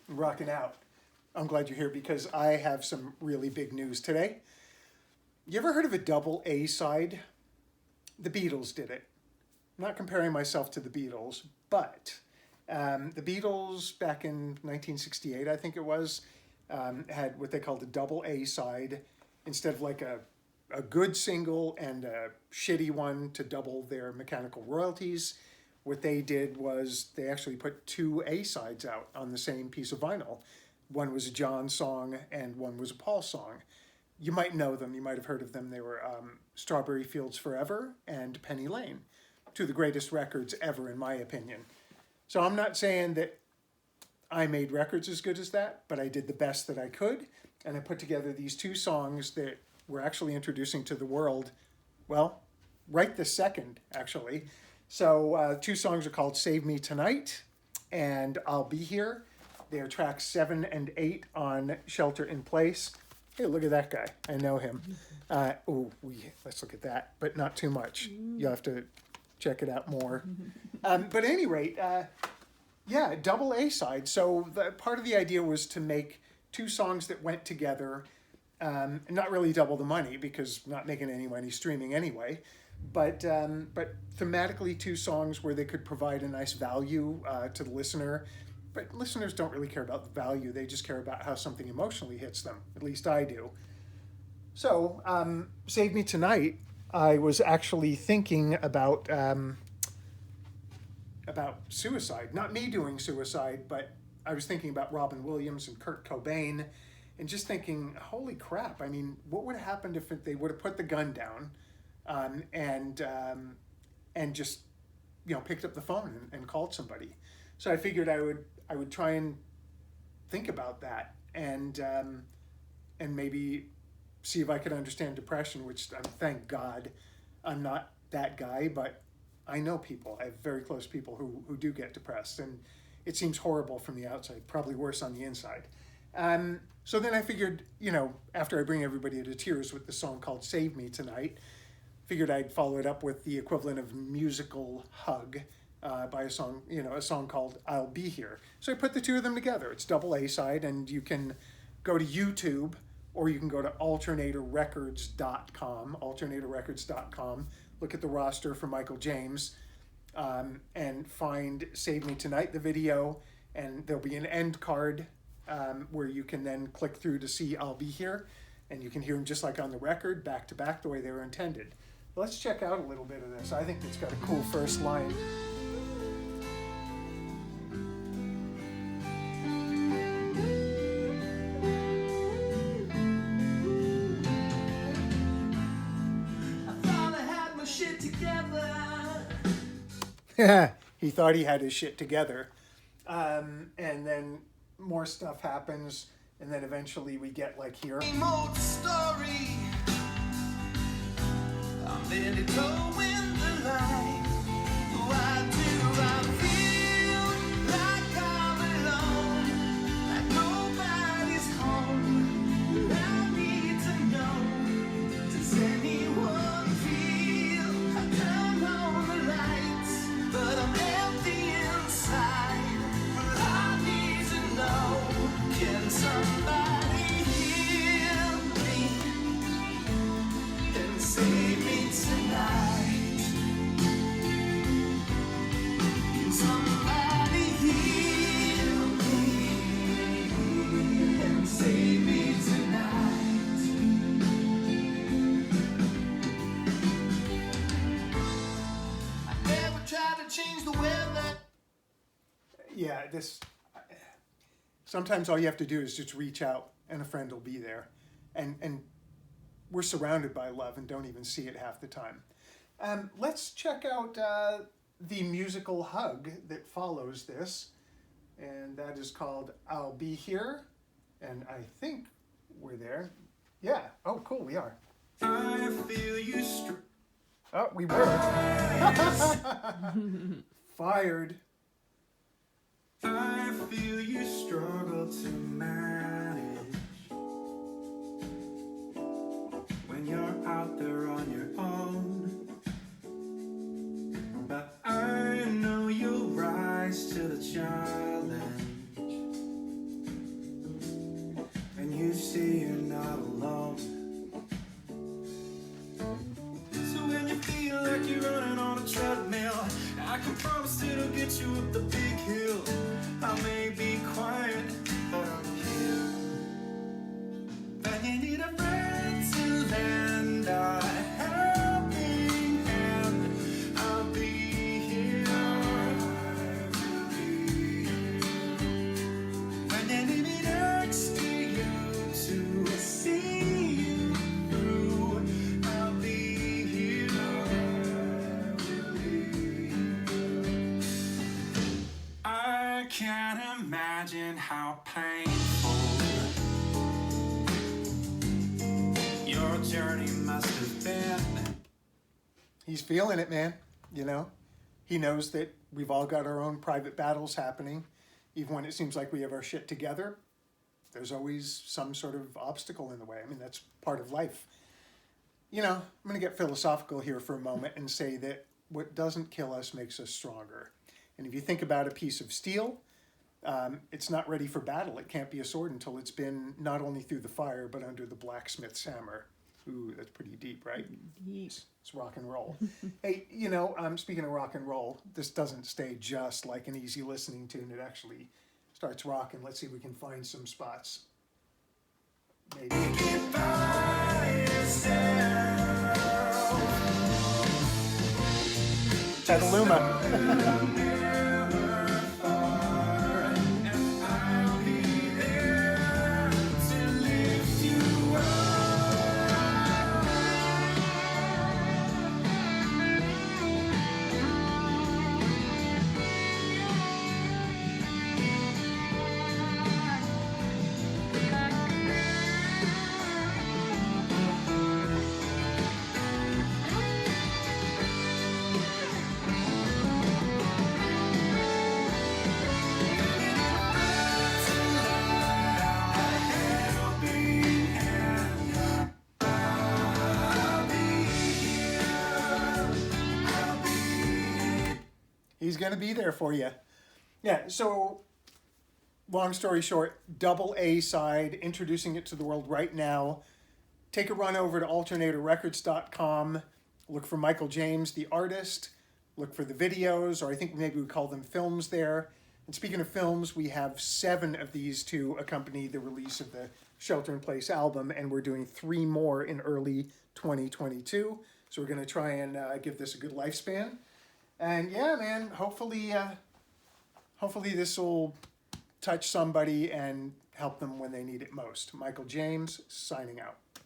Rocking out. I'm glad you're here because I have some really big news today. You ever heard of a double A side? The Beatles did it. I'm not comparing myself to the Beatles, but the Beatles back in 1968, I think it was, had what they called a double A side instead of like a good single and a shitty one to double their mechanical royalties. What they did was they actually put two A sides out on the same piece of vinyl. One was a John song and one was a Paul song. You might know them, you might have heard of them. They were Strawberry Fields Forever and Penny Lane, two of the greatest records ever, in my opinion. So I'm not saying that I made records as good as that, but I did the best that I could, and I put together these two songs that we're actually introducing to the world, well, right this second, actually. So two songs are called Save Me Tonight and I'll Be Here. They are tracks 7 and 8 on Shelter in Place. Hey, look at that guy. I know him. Let's look at that, but not too much. You'll have to check it out more. But at any rate, yeah, double A side. So part of the idea was to make two songs that went together, and not really double the money because I'm not making any money streaming anyway, but thematically two songs where they could provide a nice value to the listener. But listeners don't really care about the value. They just care about how something emotionally hits them. At least I do. So, Save Me Tonight, I was actually thinking about suicide. Not me doing suicide, but I was thinking about Robin Williams and Kurt Cobain and just thinking, holy crap, I mean, what would have happened if they would have put the gun down and just, picked up the phone and called somebody. So I figured I would try and think about that and maybe see if I could understand depression, which thank God I'm not that guy, but I know people. I have very close people who do get depressed, and it seems horrible from the outside, probably worse on the inside. So then I figured, after I bring everybody to tears with the song called Save Me Tonight, figured I'd follow it up with the equivalent of musical hug by a song called I'll Be Here. So I put the two of them together. It's double A side, and you can go to YouTube or you can go to alternatorrecords.com, look at the roster for Michael James, and find Save Me Tonight, the video, and there'll be an end card where you can then click through to see I'll Be Here, and you can hear them just like on the record, back to back, the way they were intended. Let's check out a little bit of this. I think it's got a cool first line. He thought he had his shit together. And then more stuff happens, and then eventually we get like here. Story. I'm ready to win the line. Why do I feel like I'm alone? Like nobody's home. I need to know. Does anyone feel? I turn on the lights, but I'm empty inside. I need to know. Can somebody hear me and save me tonight? Can somebody hear me and save me tonight? I never tried to change the weather. Yeah, sometimes all you have to do is just reach out and a friend will be there. And we're surrounded by love and don't even see it half the time. Let's check out the musical hug that follows this. And that is called I'll Be Here. And I think we're there. Yeah. Oh, cool. We are. I feel you. Oh, we were. Fired. I feel you struggle to manage when you're out there on your own. But I know you'll rise to the challenge can't imagine how painful your journey must have been. He's feeling it, man. You know, he knows that we've all got our own private battles happening. Even when it seems like we have our shit together, there's always some sort of obstacle in the way. I mean, that's part of life. You know, I'm going to get philosophical here for a moment and say that what doesn't kill us makes us stronger. And if you think about a piece of steel, it's not ready for battle. It can't be a sword until it's been not only through the fire, but under the blacksmith's hammer. Ooh, that's pretty deep, right? It's rock and roll. Hey, you know, speaking of rock and roll, this doesn't stay just like an easy listening tune. It actually starts rocking. Let's see if we can find some spots. Maybe. Petaluma. He's going to be there for you. Yeah, so long story short, double A side, introducing it to the world right now. Take a run over to alternatorrecords.com. Look for Michael James, the artist. Look for the videos, or I think maybe we call them films there. And speaking of films, we have 7 of these to accompany the release of the Shelter in Place album, and we're doing 3 more in early 2022. So we're going to try and give this a good lifespan. And yeah, man, hopefully this will touch somebody and help them when they need it most. Michael James, signing out.